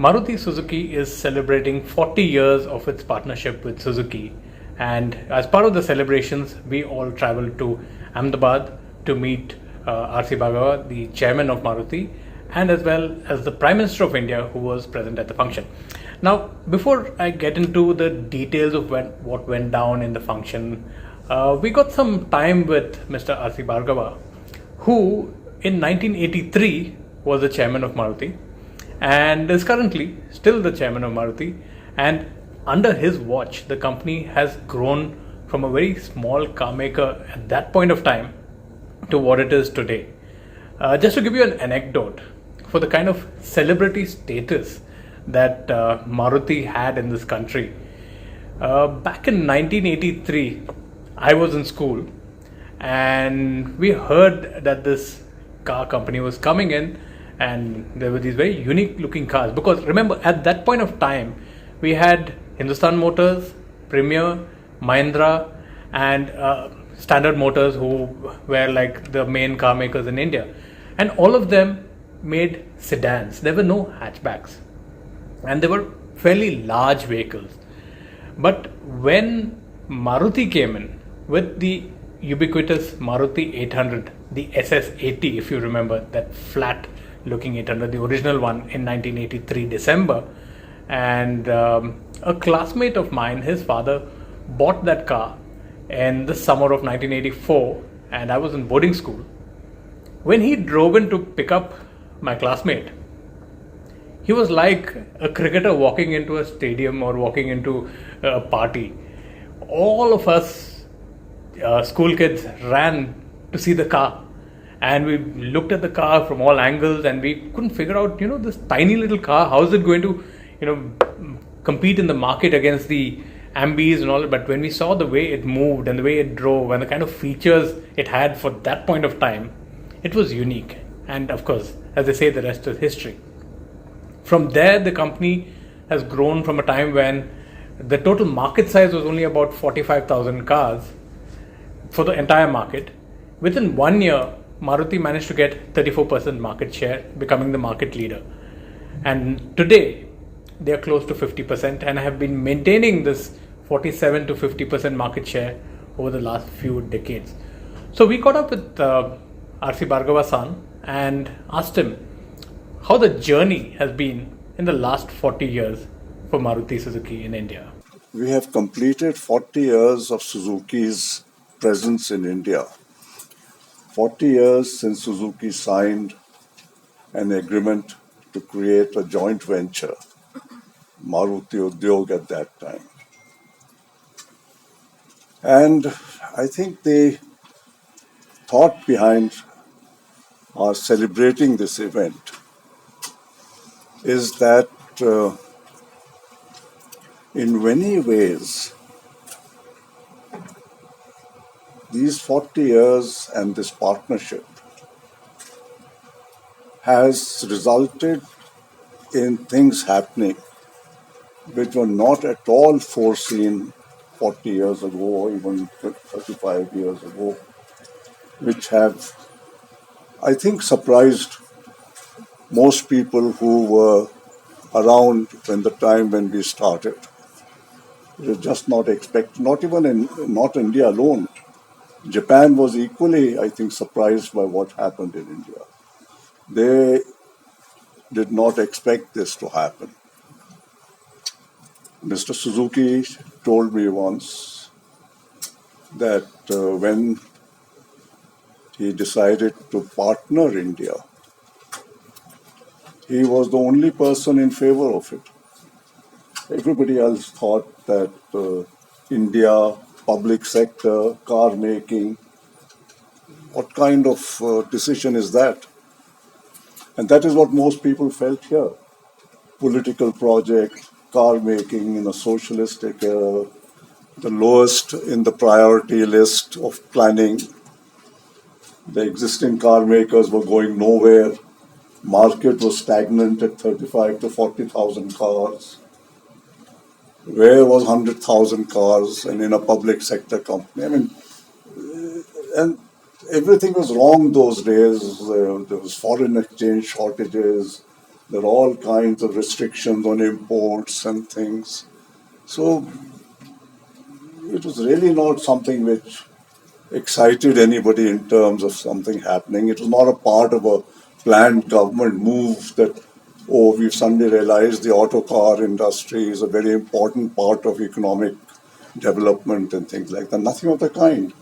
Maruti Suzuki is celebrating 40 years of its partnership with Suzuki, and as part of the celebrations, we all traveled to Ahmedabad to meet R.C. Bhargava, the chairman of Maruti, and as well as the Prime Minister of India, who was present at the function. Now, before I get into the details of what went down in the function, we got some time with Mr. R.C. Bhargava, who in 1983 was the chairman of Maruti and is currently still the chairman of Maruti. And under his watch, the company has grown from a very small car maker at that point of time to what it is today. Just to give you an anecdote, for the kind of celebrity status that Maruti had in this country, back in 1983, I was in school and we heard that this car company was coming in, and there were these very unique looking cars. Because remember, at that point of time, we had Hindustan Motors, Premier, Mahindra, and Standard Motors, who were like the main car makers in India. And all of them made sedans. There were no hatchbacks. And they were fairly large vehicles. But when Maruti came in with the ubiquitous Maruti 800, the SS80, if you remember, that flat looking 800, the original one in 1983 December, and a classmate of mine, his father, bought that car in the summer of 1984, and I was in boarding school. When he drove in to pick up my classmate, he was like a cricketer walking into a stadium or walking into a party. All of us school kids ran to see the car, and we looked at the car from all angles, and we couldn't figure out, this tiny little car, how is it going to, compete in the market against the Ambis and all. But when we saw the way it moved and the way it drove and the kind of features it had for that point of time, it was unique. And of course, as they say, the rest is history. From there, the company has grown from a time when the total market size was only about 45,000 cars for the entire market. Within 1 year, Maruti managed to get 34% market share, becoming the market leader. And today, they are close to 50% and have been maintaining this 47 to 50% market share over the last few decades. So we caught up with R.C. Bhargava-san and asked him how the journey has been in the last 40 years for Maruti Suzuki in India. We have completed 40 years of Suzuki's presence in India. 40 years since Suzuki signed an agreement to create a joint venture, Maruti Udyog at that time. And I think the thought behind our celebrating this event is that in many ways, these 40 years and this partnership has resulted in things happening which were not at all foreseen 40 years ago or even 35 years ago, which have, I think, surprised most people who were around when the time when we started. It was just not expected, not even not India alone. Japan was equally, I think, surprised by what happened in India. They did not expect this to happen. Mr. Suzuki told me once that when he decided to partner India, he was the only person in favor of it. Everybody else thought that India, public sector, car making, what kind of decision is that? And that is what most people felt here. Political project, car making in a socialistic era, the lowest in the priority list of planning. The existing car makers were going nowhere. Market was stagnant at 35 to 40,000 cars. Where was 100,000 cars and in a public sector company? And everything was wrong those days. There was foreign exchange shortages. There are all kinds of restrictions on imports and things. So it was really not something which excited anybody in terms of something happening. It was not a part of a planned government move that, oh, we've suddenly realized the auto car industry is a very important part of economic development and things like that. Nothing of the kind.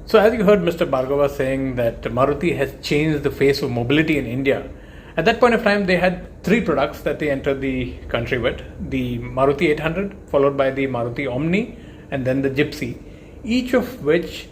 So, as you heard Mr. Bhargava saying that Maruti has changed the face of mobility in India, at that point of time they had three products that they entered the country with: the Maruti 800, followed by the Maruti Omni, and then the Gypsy, each of which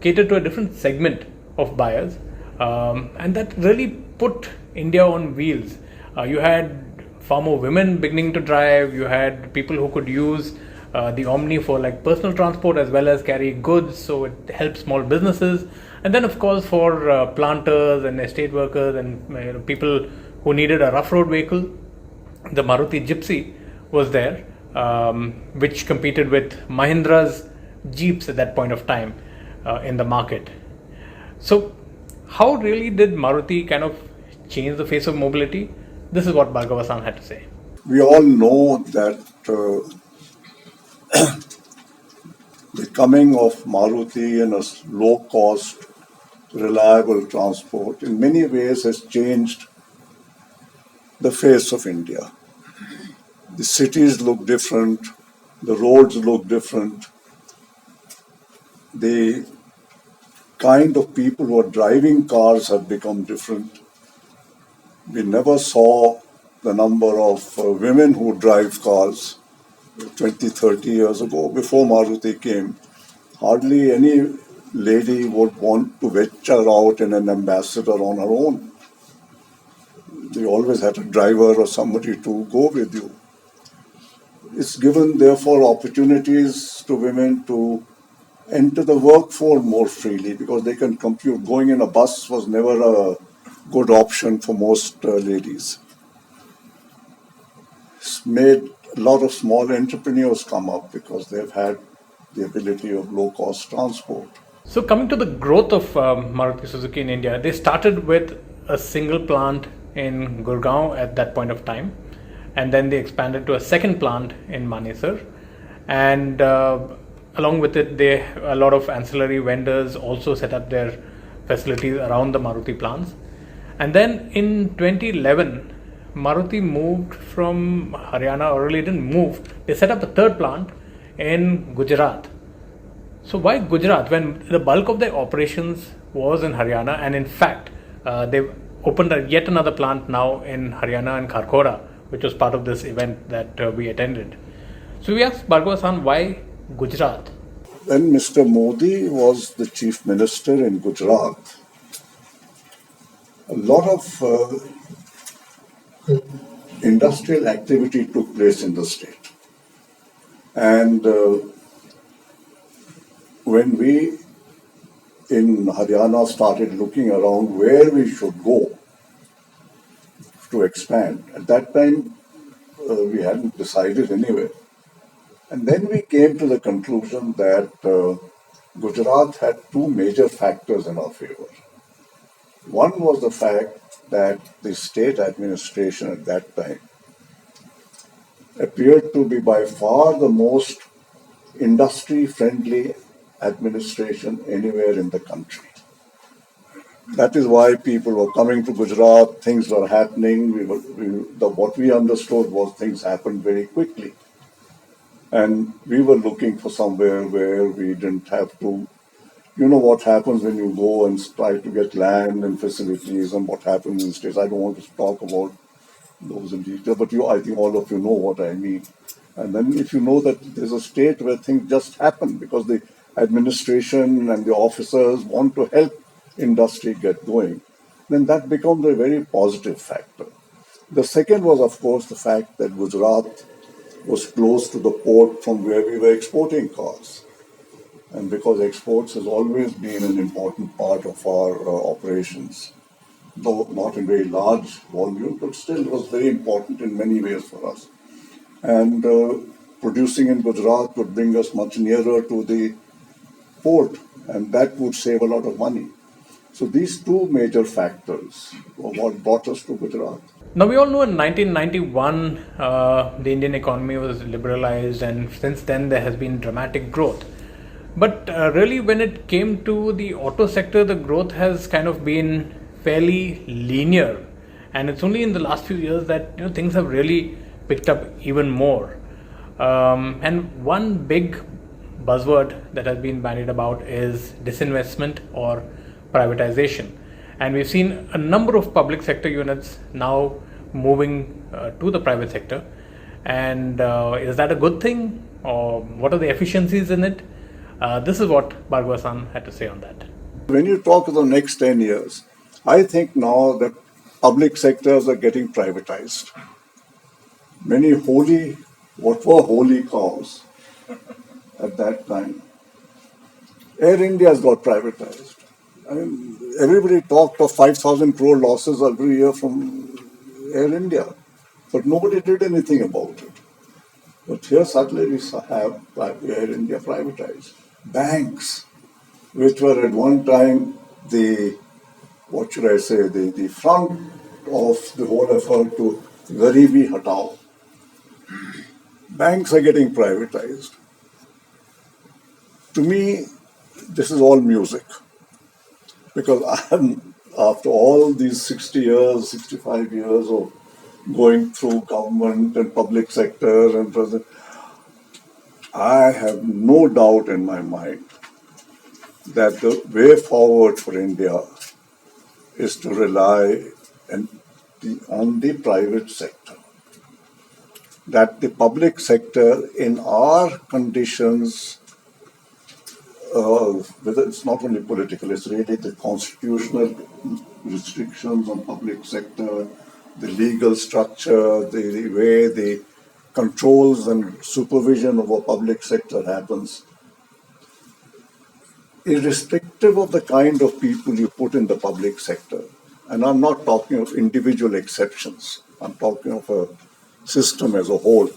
catered to a different segment of buyers, and that really put India on wheels. You had far more women beginning to drive. You had people who could use the Omni for like personal transport as well as carry goods, so it helps small businesses. And then, of course, for planters and estate workers and people who needed a rough road vehicle, the Maruti Gypsy was there, which competed with Mahindra's Jeeps at that point of time in the market. So, how really did Maruti kind of change the face of mobility? This is what Bhargava-san had to say. We all know that the coming of Maruti and a low-cost, reliable transport in many ways has changed the face of India. The cities look different, the roads look different, the kind of people who are driving cars have become different. We never saw the number of women who drive cars 20, 30 years ago, before Maruti came. Hardly any lady would want to venture out in an ambassador on her own. They always had a driver or somebody to go with you. It's given, therefore, opportunities to women to enter the workforce more freely because they can compute. Going in a bus was never a good option for most ladies. It's made a lot of small entrepreneurs come up because they've had the ability of low-cost transport. So, coming to the growth of Maruti Suzuki in India, they started with a single plant in Gurgaon at that point of time, and then they expanded to a second plant in Manesar, and along with it, a lot of ancillary vendors also set up their facilities around the Maruti plants. And then in 2011, Maruti moved from Haryana, or really didn't move, they set up a third plant in Gujarat. So why Gujarat when the bulk of their operations was in Haryana, and in fact they've opened yet another plant now in Haryana and Kharkhoda, which was part of this event that we attended. So we asked Bhargava-san, why Gujarat? When Mr. Modi was the chief minister in Gujarat, a lot of industrial activity took place in the state. And when we in Haryana started looking around where we should go to expand, at that time we hadn't decided anywhere. And then we came to the conclusion that Gujarat had two major factors in our favor. One was the fact that the state administration at that time appeared to be by far the most industry-friendly administration anywhere in the country. That is why people were coming to Gujarat, things were happening. What we understood was things happened very quickly. And we were looking for somewhere where we didn't have to, you know what happens when you go and try to get land and facilities and what happens in states. I don't want to talk about those in detail, but I think all of you know what I mean. And then if you know that there's a state where things just happen because the administration and the officers want to help industry get going, then that becomes a very positive factor. The second was, of course, the fact that Gujarat was close to the port from where we were exporting cars. And because exports has always been an important part of our operations, though not in very large volume, but still was very important in many ways for us. And producing in Gujarat would bring us much nearer to the port, and that would save a lot of money. So these two major factors were what brought us to Gujarat. Now, we all know in 1991, the Indian economy was liberalized, and since then there has been dramatic growth. But really, when it came to the auto sector, the growth has kind of been fairly linear, and it's only in the last few years that things have really picked up even more. And one big buzzword that has been bandied about is disinvestment or privatization. And we've seen a number of public sector units now moving to the private sector. And is that a good thing, or what are the efficiencies in it? This is what Bhargava had to say on that. When you talk of the next 10 years, I think now that public sectors are getting privatized. Many what were holy cows at that time, Air India has got privatized. I mean, everybody talked of 5,000 crore losses every year from Air India, but nobody did anything about it. But here suddenly we have Air India privatized. Banks, which were at one time the front of the whole effort to Garibi Hatao. Banks are getting privatized. To me, this is all music. Because after all these 60 years, 65 years of going through government and public sector and president, I have no doubt in my mind that the way forward for India is to rely on the private sector. That the public sector in our conditions, whether it's not only political, it's really the constitutional restrictions on public sector, the legal structure, the way the controls and supervision of a public sector happens. Irrespective of the kind of people you put in the public sector, and I'm not talking of individual exceptions, I'm talking of a system as a whole,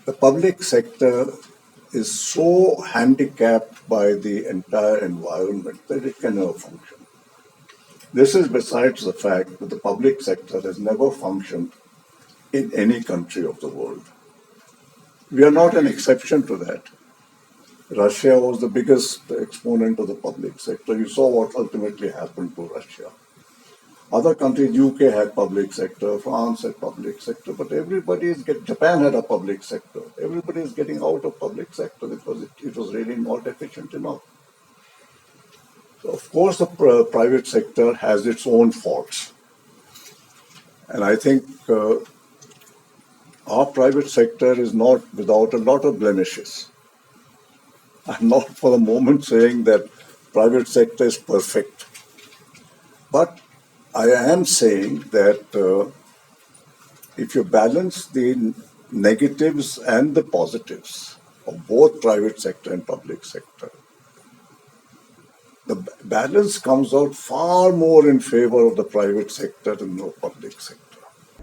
the public sector is so handicapped by the entire environment that it can never function. This is besides the fact that the public sector has never functioned in any country of the world. We are not an exception to that. Russia was the biggest exponent of the public sector. You saw what ultimately happened to Russia. Other countries, UK had public sector, France had public sector, but Japan had a public sector. Everybody is getting out of public sector because it was really not efficient enough. So of course, the private sector has its own faults. And I think our private sector is not without a lot of blemishes. I'm not for a moment saying that private sector is perfect. But I am saying that if you balance the negatives and the positives of both private sector and public sector, the balance comes out far more in favor of the private sector than the public sector.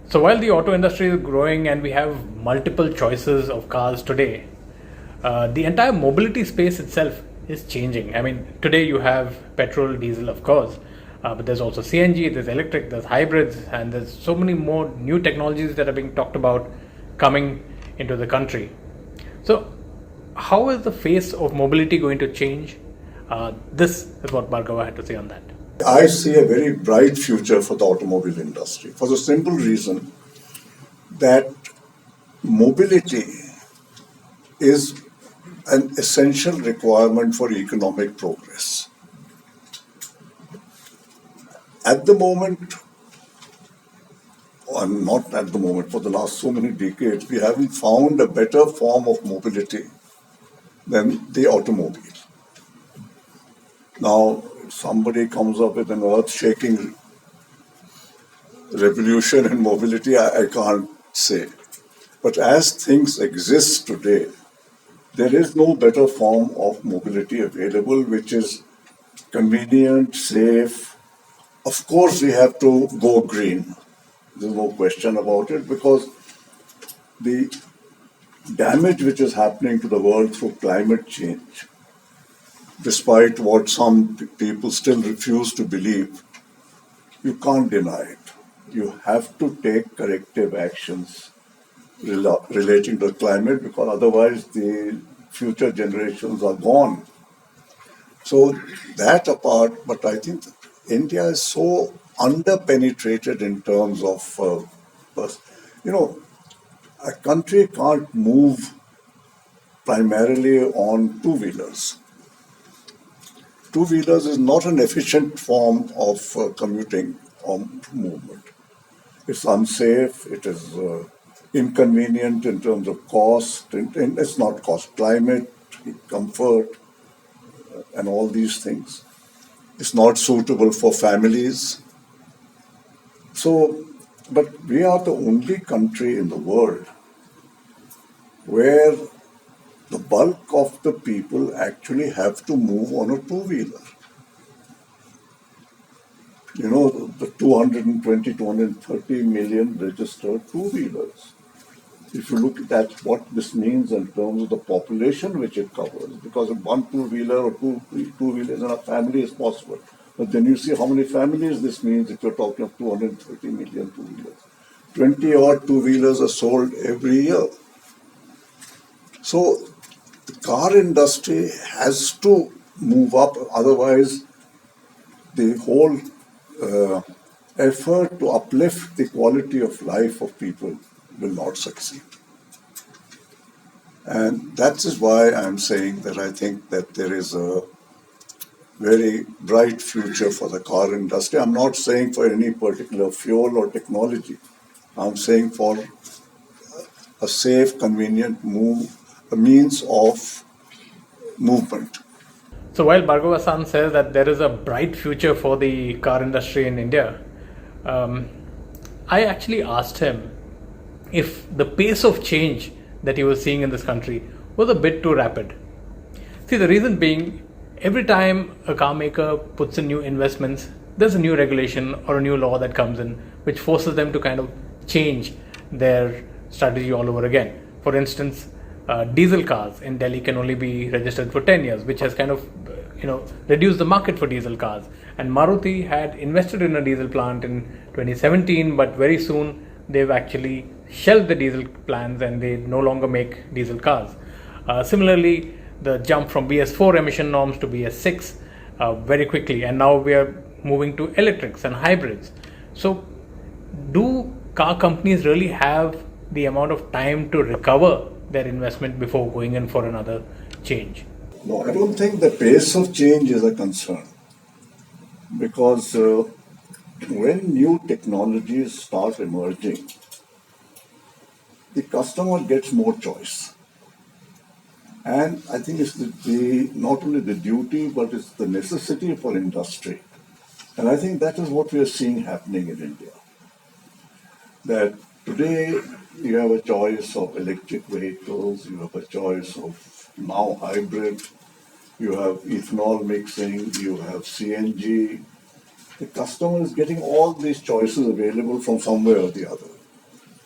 So while the auto industry is growing and we have multiple choices of cars today, the entire mobility space itself is changing. I mean, today you have petrol, diesel, of course, but there's also CNG, there's electric, there's hybrids, and there's so many more new technologies that are being talked about coming into the country. So how is the face of mobility going to change? This is what Bhargava had to say on that. I see a very bright future for the automobile industry for the simple reason that mobility is an essential requirement for economic progress. At the moment, or not at the moment, for the last so many decades, we haven't found a better form of mobility than the automobile. Now, if somebody comes up with an earth-shaking revolution in mobility, I can't say. But as things exist today, there is no better form of mobility available which is convenient, safe. Of course, we have to go green. There's no question about it because the damage which is happening to the world through climate change, despite what some people still refuse to believe, you can't deny it. you have to take corrective actions relating to the climate, because otherwise the future generations are gone. So that apart, but I think India is so underpenetrated in terms of, you know, a country can't move primarily on two-wheelers. Two-wheelers is not an efficient form of commuting or movement. It's unsafe, it is inconvenient in terms of cost, and it's not cost, climate, comfort, and all these things. It's not suitable for families. So, but we are the only country in the world where the bulk of the people actually have to move on a two-wheeler. You know, the 220, 230 million registered two-wheelers. If you look at what this means in terms of the population which it covers, because one two-wheeler or two two-wheelers in a family is possible. But then you see how many families this means if you're talking of 230 million two-wheelers. 20 odd two-wheelers are sold every year. So the car industry has to move up, otherwise the whole effort to uplift the quality of life of people will not succeed. And that is why I'm saying that I think that there is a very bright future for the car industry. I'm not saying for any particular fuel or technology. I'm saying for a safe, convenient a means of movement. So while Bhargava-san says that there is a bright future for the car industry in India, I actually asked him if the pace of change that he was seeing in this country was a bit too rapid. See, the reason being, every time a car maker puts in new investments, there's a new regulation or a new law that comes in which forces them to kind of change their strategy all over again. For instance, diesel cars in Delhi can only be registered for 10 years, which has kind of reduced the market for diesel cars. And Maruti had invested in a diesel plant in 2017, but very soon they've actually shelved the diesel plans and they no longer make diesel cars. Similarly, the jump from BS4 emission norms to BS6 very quickly, and now we are moving to electrics and hybrids. So do car companies really have the amount of time to recover their investment before going in for another change? No, I don't think the pace of change is a concern, because when new technologies start emerging, the customer gets more choice. And I think it's not only the duty, but it's the necessity for industry. And I think that is what we are seeing happening in India. That today you have a choice of electric vehicles, you have a choice of now hybrid, you have ethanol mixing, you have CNG. The customer is getting all these choices available from somewhere or the other.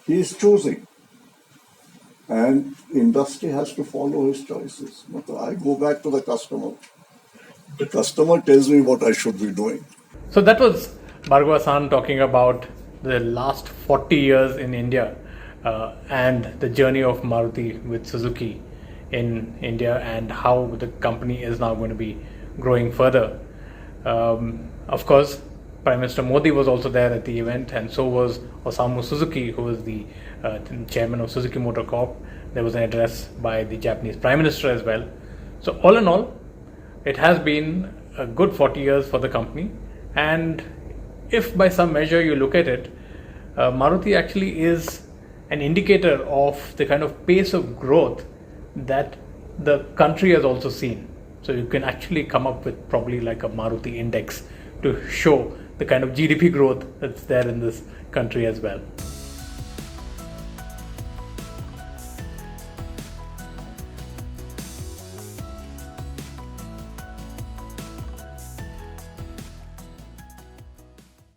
He is choosing. And industry has to follow his choices. But I go back to the customer. The customer tells me what I should be doing. So that was Bhargava-san talking about the last 40 years in India and the journey of Maruti with Suzuki in India and how the company is now going to be growing further. Of course, Prime Minister Modi was also there at the event, and so was Osamu Suzuki, who was the chairman of Suzuki Motor Corp. There was an address by the Japanese Prime Minister as well. So all in all, it has been a good 40 years for the company. And if by some measure you look at it, Maruti actually is an indicator of the kind of pace of growth that the country has also seen. So you can actually come up with probably like a Maruti index to show the kind of GDP growth that's there in this country as well.